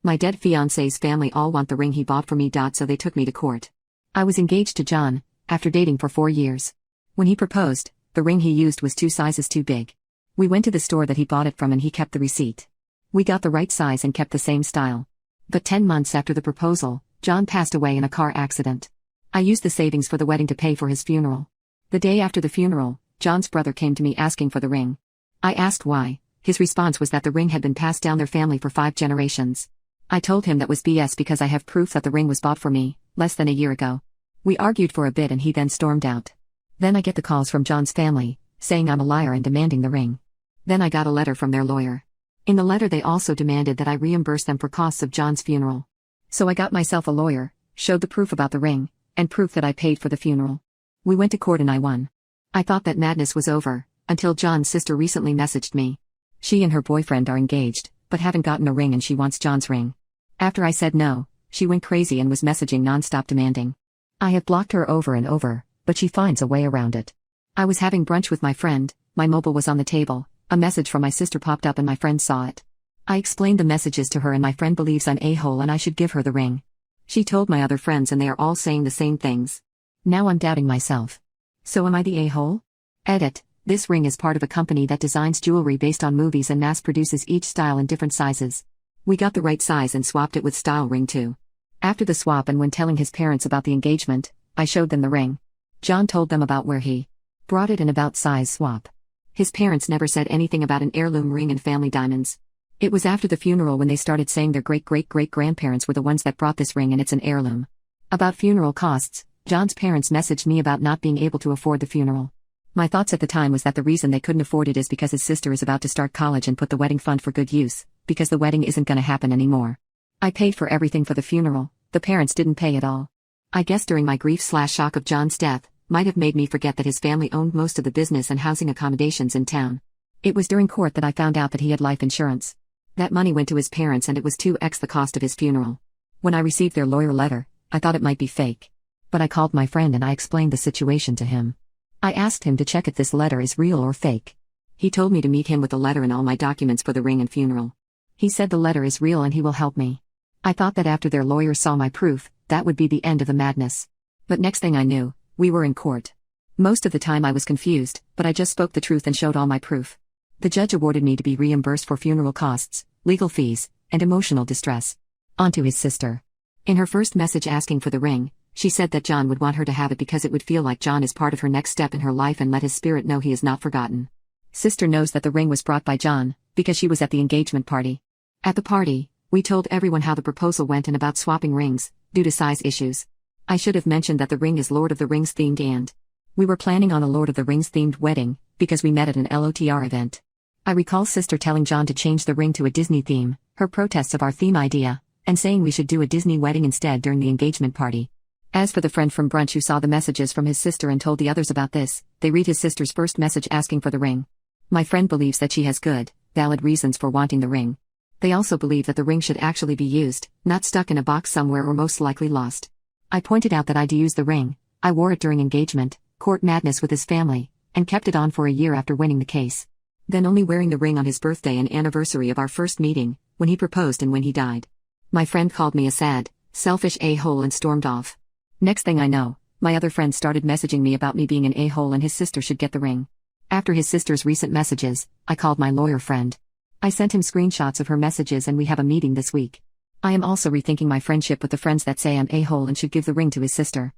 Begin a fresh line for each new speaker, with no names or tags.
My dead fiance's family all want the ring he bought for me. So they took me to court. I was engaged to John, after dating for 4 years. When he proposed, the ring he used was 2 sizes too big. We went to the store that he bought it from and he kept the receipt. We got the right size and kept the same style. But 10 months after the proposal, John passed away in a car accident. I used the savings for the wedding to pay for his funeral. The day after the funeral, John's brother came to me asking for the ring. I asked why. His response was that the ring had been passed down their family for 5 generations. I told him that was BS because I have proof that the ring was bought for me, less than a year ago. We argued for a bit and he then stormed out. Then I get the calls from John's family, saying I'm a liar and demanding the ring. Then I got a letter from their lawyer. In the letter they also demanded that I reimburse them for costs of John's funeral. So I got myself a lawyer, showed the proof about the ring, and proof that I paid for the funeral. We went to court and I won. I thought that madness was over, until John's sister recently messaged me. She and her boyfriend are engaged, but haven't gotten a ring and she wants John's ring. After I said no, she went crazy and was messaging non-stop demanding. I have blocked her over and over, but she finds a way around it. I was having brunch with my friend, my mobile was on the table, a message from my sister popped up and my friend saw it. I explained the messages to her and my friend believes I'm a-hole and I should give her the ring. She told my other friends and they are all saying the same things. Now I'm doubting myself. So am I the a-hole? Edit, this ring is part of a company that designs jewelry based on movies and mass produces each style in different sizes. We got the right size and swapped it with style ring too. After the swap and when telling his parents about the engagement, I showed them the ring. John told them about where he brought it and about size swap. His parents never said anything about an heirloom ring and family diamonds. It was after the funeral when they started saying their great-great-great-grandparents were the ones that brought this ring and it's an heirloom. About funeral costs, John's parents messaged me about not being able to afford the funeral. My thoughts at the time was that the reason they couldn't afford it is because his sister is about to start college and put the wedding fund for good use, because the wedding isn't gonna happen anymore. I paid for everything for the funeral, the parents didn't pay at all. I guess during my grief/shock of John's death, might have made me forget that his family owned most of the business and housing accommodations in town. It was during court that I found out that he had life insurance. That money went to his parents and it was 2x the cost of his funeral. When I received their lawyer letter, I thought it might be fake. But I called my friend and I explained the situation to him. I asked him to check if this letter is real or fake. He told me to meet him with the letter and all my documents for the ring and funeral. He said the letter is real and he will help me. I thought that after their lawyer saw my proof, that would be the end of the madness. But next thing I knew, we were in court. Most of the time I was confused, but I just spoke the truth and showed all my proof. The judge awarded me to be reimbursed for funeral costs, legal fees, and emotional distress. On to his sister. In her first message asking for the ring, she said that John would want her to have it because it would feel like John is part of her next step in her life and let his spirit know he is not forgotten. Sister knows that the ring was brought by John, because she was at the engagement party. At the party, we told everyone how the proposal went and about swapping rings, due to size issues. I should have mentioned that the ring is Lord of the Rings themed and we were planning on a Lord of the Rings themed wedding, because we met at an LOTR event. I recall sister telling John to change the ring to a Disney theme, her protests of our theme idea, and saying we should do a Disney wedding instead during the engagement party. As for the friend from brunch who saw the messages from his sister and told the others about this, they read his sister's first message asking for the ring. My friend believes that she has good, valid reasons for wanting the ring. They also believe that the ring should actually be used, not stuck in a box somewhere or most likely lost. I pointed out that I'd used the ring, I wore it during engagement, court madness with his family, and kept it on for a year after winning the case. Then only wearing the ring on his birthday and anniversary of our first meeting, when he proposed and when he died. My friend called me a sad, selfish a-hole and stormed off. Next thing I know, my other friend started messaging me about me being an a-hole and his sister should get the ring. After his sister's recent messages, I called my lawyer friend. I sent him screenshots of her messages and we have a meeting this week. I am also rethinking my friendship with the friends that say I'm a-hole and should give the ring to his sister.